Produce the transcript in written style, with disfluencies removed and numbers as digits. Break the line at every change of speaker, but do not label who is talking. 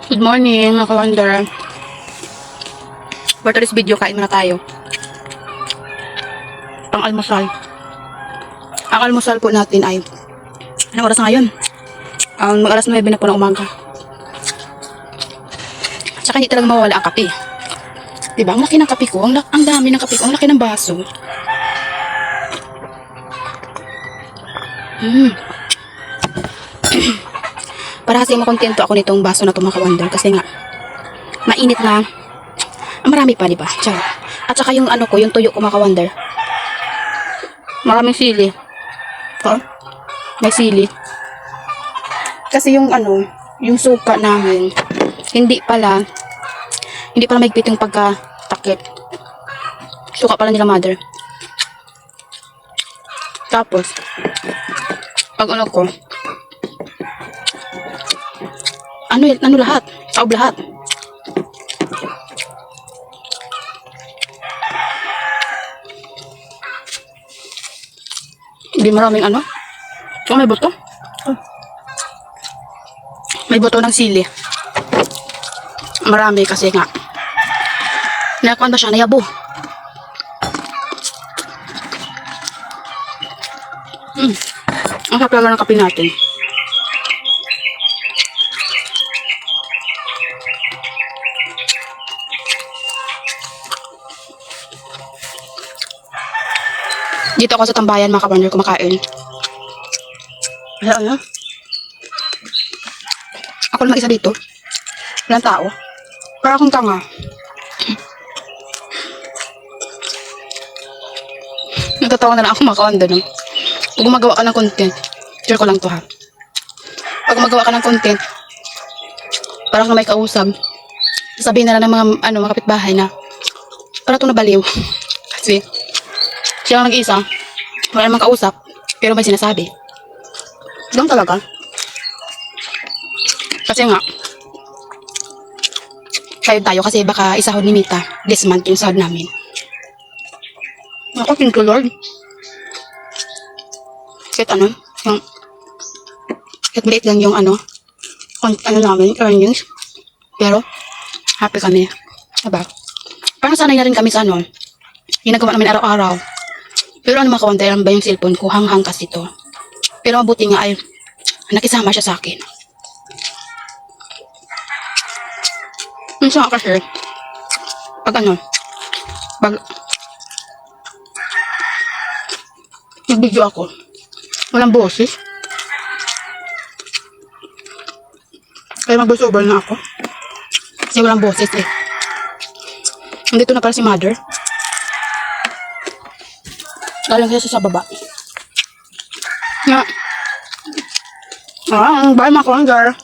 Good morning, mga ka-wonder. For today's video, kain muna tayo. Pang-almusal. Ang almusal po natin ay, anong oras na ngayon? Mag-alas 9 na po ng umaga. Tsaka hindi talaga mawala ang kape. Diba? Ang laki ng kape ko. Ang dami ng kape ko. Ang laki ng baso. Para kasi makontento ako nitong baso na ito, mga ka-wonder. Kasi nga, mainit na. Marami pa, diba? Tsaka. At saka yung ano ko, yung tuyo ko, mga ka-wonder. Maraming sili. Ito. May sili. Kasi yung ano, yung suka namin, hindi pala mahigpit yung pagkatakip. Suka pala nila mother. Tapos, pag ano ko, ano lahat? Saob lahat. Hindi maraming ano. Oh, may buto. Oh. May buto ng sili. Marami kasi nga. Nakakuan ba siya? Nayabo. Ang sarap lang ng kape natin. Dito ako sa tambayan, mga ka-wonder, kumakain. Ano? Ako lang isa dito. Walang tao. Para akong tanga. Natatawa na lang ako, mga ka-wonder, no? Pag gumagawa ka ng content, share ko lang to, ha? Pag gumagawa ka ng content, parang may kausap, sabihin na lang ng mga kapitbahay na para ito nabaliw. Kasi siya lang nag-iisa, wala namang kausap, pero may sinasabi. Ganun talaga. Kasi nga, sayod tayo kasi baka isahod ni Mita this month yung sahod namin. Ako, thank you Lord. Kahit kahit maliit lang yung namin, earnings. Pero, happy kami. Diba? Parang sanay na rin kami sa ginagawa namin araw-araw. Pero mga ka-wonder, ba yung cellphone ko, hanghang kasi to. Pero mabuti nga ay nakisama siya sa akin. Minsan kasi, pag nag-video ako, walang boses. Kaya mag-voice over na ako. Kasi walang boses eh. Nandito na pala si mother. Galing siya sa baba. Bye mga ka-wonder.